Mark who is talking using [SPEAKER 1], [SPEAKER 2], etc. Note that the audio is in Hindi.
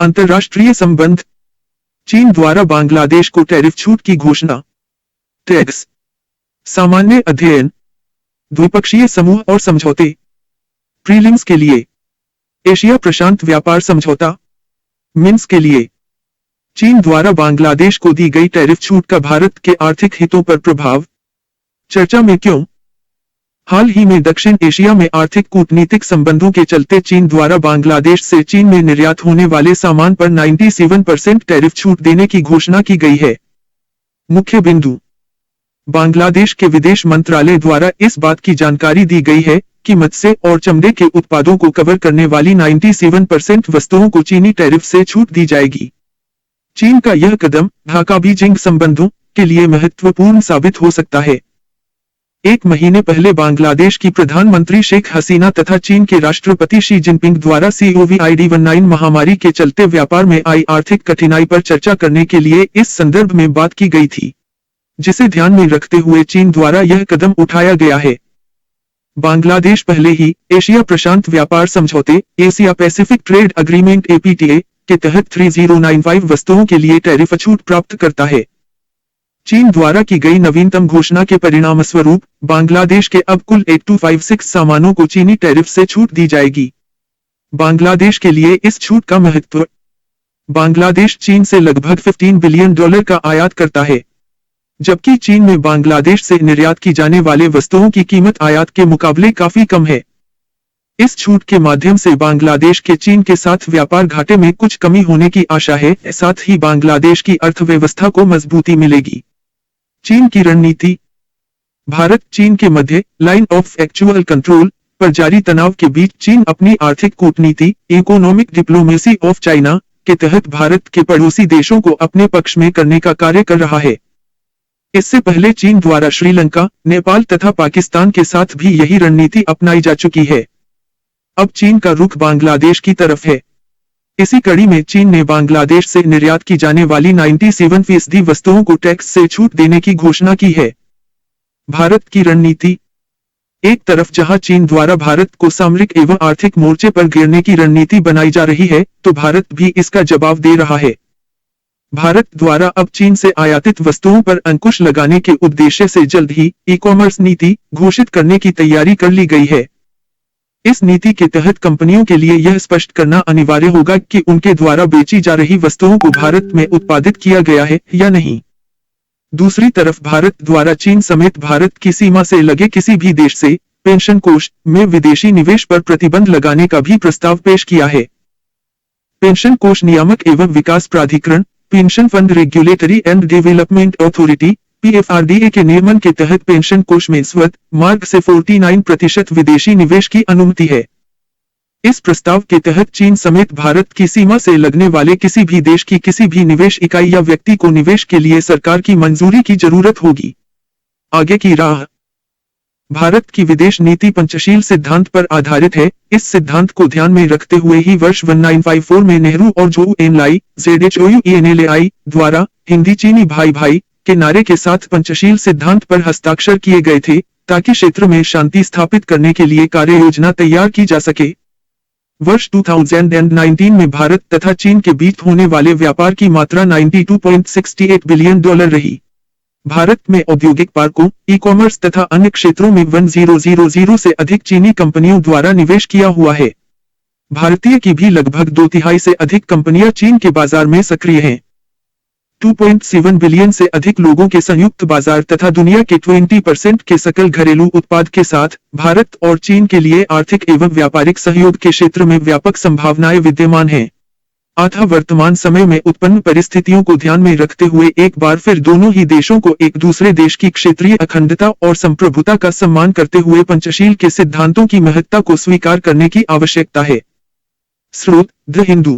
[SPEAKER 1] अंतर्राष्ट्रीय संबंध। चीन द्वारा बांग्लादेश को टैरिफ छूट की घोषणा। टैक्स सामान्य अध्ययन, द्विपक्षीय समूह और समझौते। प्रीलिम्स के लिए एशिया प्रशांत व्यापार समझौता। मिन्स के लिए चीन द्वारा बांग्लादेश को दी गई टैरिफ छूट का भारत के आर्थिक हितों पर प्रभाव। चर्चा में क्यों? हाल ही में दक्षिण एशिया में आर्थिक कूटनीतिक संबंधों के चलते चीन द्वारा बांग्लादेश से चीन में निर्यात होने वाले सामान पर 97% टैरिफ छूट देने की घोषणा की गई है। मुख्य बिंदु: बांग्लादेश के विदेश मंत्रालय द्वारा इस बात की जानकारी दी गई है कि मत्स्य और चमड़े के उत्पादों को कवर करने वाली 97% वस्तुओं को चीनी टैरिफ से छूट दी जाएगी। चीन का यह कदम ढाका बीजिंग संबंधों के लिए महत्वपूर्ण साबित हो सकता है। एक महीने पहले बांग्लादेश की प्रधानमंत्री शेख हसीना तथा चीन के राष्ट्रपति शी जिनपिंग द्वारा कोविड-19 महामारी के चलते व्यापार में आई आर्थिक कठिनाई पर चर्चा करने के लिए इस संदर्भ में बात की गई थी, जिसे ध्यान में रखते हुए चीन द्वारा यह कदम उठाया गया है। बांग्लादेश पहले ही एशिया प्रशांत व्यापार समझौते Asia Pacific trade agreement APTA के तहत 3095 वस्तुओं के लिए टैरिफ छूट प्राप्त करता है। चीन द्वारा की गई नवीनतम घोषणा के परिणामस्वरूप बांग्लादेश के अब कुल 8256 सामानों को चीनी टैरिफ से छूट दी जाएगी। बांग्लादेश के लिए इस छूट का महत्व: बांग्लादेश चीन से लगभग $15 बिलियन का आयात करता है, जबकि चीन में बांग्लादेश से निर्यात की जाने वाले वस्तुओं की कीमत आयात के मुकाबले काफी कम है। इस छूट के माध्यम से बांग्लादेश के चीन के साथ व्यापार घाटे में कुछ कमी होने की आशा है, साथ ही बांग्लादेश की अर्थव्यवस्था को मजबूती मिलेगी। चीन की रणनीति: भारत चीन के मध्य लाइन ऑफ एक्चुअल कंट्रोल पर जारी तनाव के बीच चीन अपनी आर्थिक कूटनीति इकोनॉमिक डिप्लोमेसी ऑफ चाइना के तहत भारत के पड़ोसी देशों को अपने पक्ष में करने का कार्य कर रहा है। इससे पहले चीन द्वारा श्रीलंका, नेपाल तथा पाकिस्तान के साथ भी यही रणनीति अपनाई जा चुकी है। अब चीन का रुख बांग्लादेश की तरफ है। इसी कड़ी में चीन ने बांग्लादेश से निर्यात की जाने वाली 97% वस्तुओं को टैक्स से छूट देने की घोषणा की है। भारत की रणनीति: एक तरफ जहां चीन द्वारा भारत को सामरिक एवं आर्थिक मोर्चे पर गिरने की रणनीति बनाई जा रही है, तो भारत भी इसका जवाब दे रहा है। भारत द्वारा अब चीन से आयातित वस्तुओं पर अंकुश लगाने के उद्देश्य से जल्द ही ई-कॉमर्स नीति घोषित करने की तैयारी कर ली गई है। इस नीति के तहत कंपनियों के लिए यह स्पष्ट करना अनिवार्य होगा कि उनके द्वारा बेची जा रही वस्तुओं को भारत में उत्पादित किया गया है या नहीं। दूसरी तरफ भारत द्वारा चीन समेत भारत की सीमा से लगे किसी भी देश से पेंशन कोष में विदेशी निवेश पर प्रतिबंध लगाने का भी प्रस्ताव पेश किया है। पेंशन कोष नियामक एवं विकास प्राधिकरण pension fund regulatory and development authority PFRDA के नियमन के तहत पेंशन कोष में स्वत मार्ग से 49% विदेशी निवेश की अनुमति है। इस प्रस्ताव के तहत चीन समेत भारत की सीमा से लगने वाले किसी भी देश की किसी भी निवेश इकाई या व्यक्ति को निवेश के लिए सरकार की मंजूरी की जरूरत होगी। आगे की राह: भारत की विदेश नीति पंचशील सिद्धांत पर आधारित है। इस सिद्धांत को ध्यान में रखते हुए ही वर्ष 1954 में नेहरू और जोऊ एनलाई ZHOUENLAI द्वारा हिंदी चीनी भाई भाई के नारे के साथ पंचशील सिद्धांत पर हस्ताक्षर किए गए थे, ताकि क्षेत्र में शांति स्थापित करने के लिए कार्य योजना तैयार की जा सके। वर्ष 2019 में भारत तथा चीन के बीच होने वाले व्यापार की मात्रा $92.68 बिलियन रही। भारत में औद्योगिक पार्कों, ई-कॉमर्स तथा अन्य क्षेत्रों में 1000 से अधिक चीनी कंपनियों द्वारा निवेश किया हुआ है। भारतीय की भी लगभग 2/3 से अधिक कंपनियां चीन के बाजार में सक्रिय हैं। 2.7 बिलियन से अधिक लोगों के संयुक्त बाजार तथा दुनिया के 20% के सकल घरेलू उत्पाद के साथ भारत और चीन के लिए आर्थिक एवं व्यापारिक सहयोग के क्षेत्र में व्यापक संभावनाएं विद्यमान हैं। अतः वर्तमान समय में उत्पन्न परिस्थितियों को ध्यान में रखते हुए एक बार फिर दोनों ही देशों को एक दूसरे देश की क्षेत्रीय अखंडता और संप्रभुता का सम्मान करते हुए पंचशील के सिद्धांतों की महत्ता को स्वीकार करने की आवश्यकता है। स्रोत: द हिंदू।